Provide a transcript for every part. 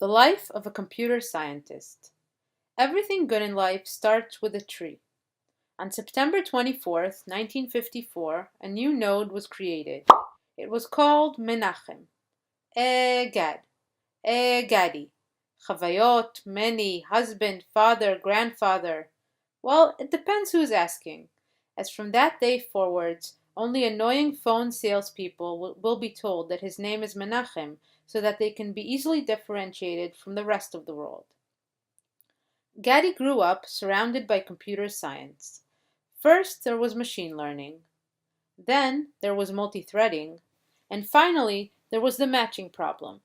The life of a computer scientist. Everything good in life starts with a tree. On September 24th, 1954, a new node was created. It was called Menachem. Gad. Gadi. Chavayot, many, husband, father, grandfather. Well, it depends who's asking, as from that day forwards, only annoying phone salespeople will be told that his name is Menachem, so that they can be easily differentiated from the rest of the world. Gadi grew up surrounded by computer science. First there was machine learning, then there was multi-threading, and finally there was the matching problem.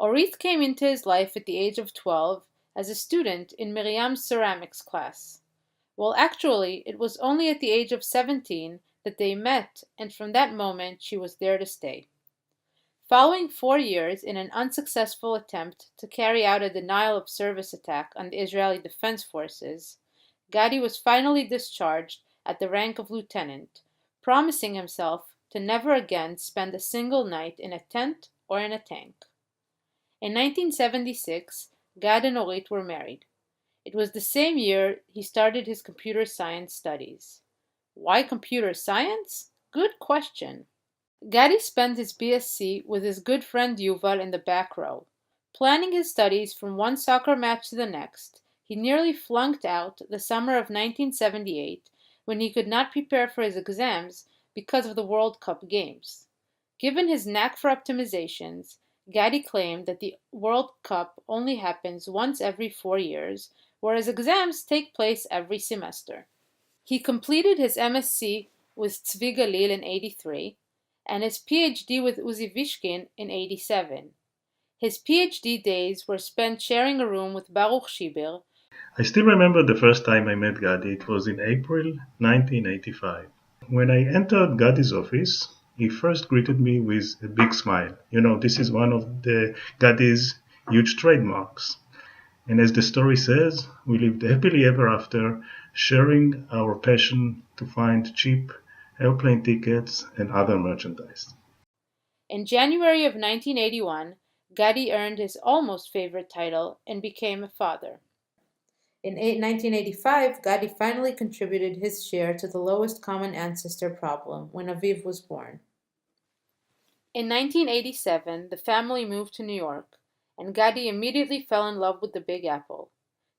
Orit came into his life at the age of 12 as a student in Miriam's ceramics class. Well, actually, it was only at the age of 17 that they met, and from that moment she was there to stay. Following 4 years in an unsuccessful attempt to carry out a denial of service attack on the Israeli Defense Forces, Gadi was finally discharged at the rank of lieutenant, promising himself to never again spend a single night in a tent or in a tank. In 1976, Gad and Orit were married. It was the same year he started his computer science studies. Why computer science? Good question. Gadi spent his BSc with his good friend Yuval in the back row. Planning his studies from one soccer match to the next, he nearly flunked out the summer of 1978 when he could not prepare for his exams because of the World Cup games. Given his knack for optimizations, Gadi claimed that the World Cup only happens once every 4 years, whereas exams take place every semester. He completed his MSc with Tzvi Galil in 83 and his PhD with Uzi Vishkin in 87. His PhD days were spent sharing a room with Baruch Shibir. I still remember the first time I met Gadi. It was in April 1985. When I entered Gadi's office, he first greeted me with a big smile. This is one of the Gadi's huge trademarks. And as the story says, we lived happily ever after, sharing our passion to find cheap airplane tickets and other merchandise. In January of 1981, Gadi earned his almost favorite title and became a father. In 1985, Gadi finally contributed his share to the lowest common ancestor problem when Aviv was born. In 1987, the family moved to New York, and Gadi immediately fell in love with the Big Apple.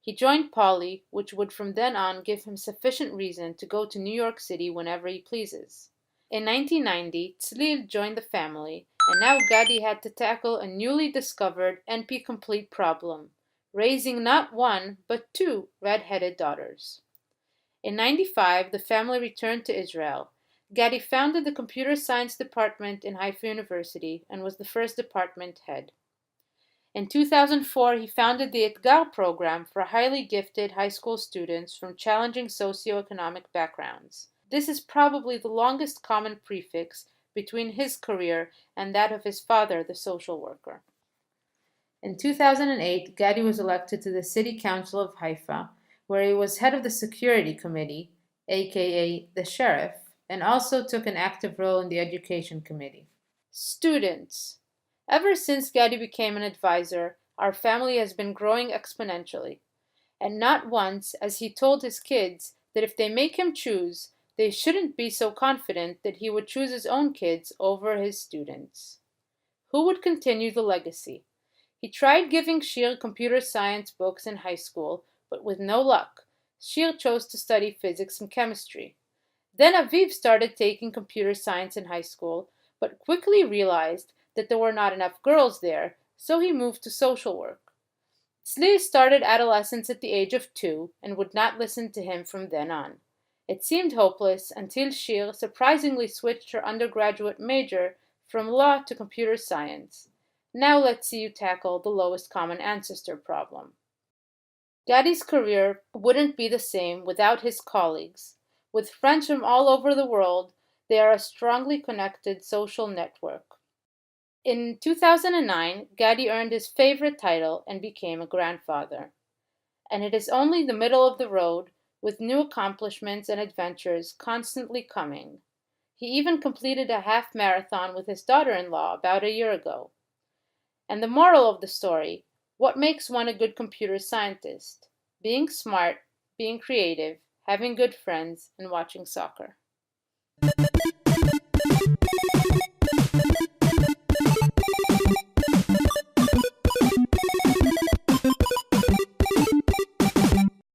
He joined Poly, which would from then on give him sufficient reason to go to New York City whenever he pleases. In 1990, Tzlil joined the family, and now Gadi had to tackle a newly discovered NP-complete problem, raising not one, but 2 red-headed daughters. In 1995, the family returned to Israel. Gadi founded the computer science department in Haifa University and was the first department head. In 2004, he founded the Etgar program for highly gifted high school students from challenging socioeconomic backgrounds. This is probably the longest common prefix between his career and that of his father, the social worker. In 2008, Gadi was elected to the City Council of Haifa, where he was head of the Security Committee, aka the Sheriff, and also took an active role in the Education Committee. Students. Ever since Gadi became an advisor, our family has been growing exponentially. And not once has he told his kids that if they make him choose, they shouldn't be so confident that he would choose his own kids over his students. Who would continue the legacy? He tried giving Shir computer science books in high school, but with no luck. Shir chose to study physics and chemistry. Then Aviv started taking computer science in high school, but quickly realized that there were not enough girls there, so he moved to social work. Tzli started adolescence at the age of 2 and would not listen to him from then on. It seemed hopeless until Shir surprisingly switched her undergraduate major from law to computer science. Now let's see you tackle the lowest common ancestor problem. Gadi's career wouldn't be the same without his colleagues. With friends from all over the world, they are a strongly connected social network. In 2009, Gadi earned his favorite title and became a grandfather. And it is only the middle of the road, with new accomplishments and adventures constantly coming. He even completed a half marathon with his daughter-in-law about a year ago. And the moral of the story, What makes one a good computer scientist? Being smart, being creative, having good friends, and watching soccer.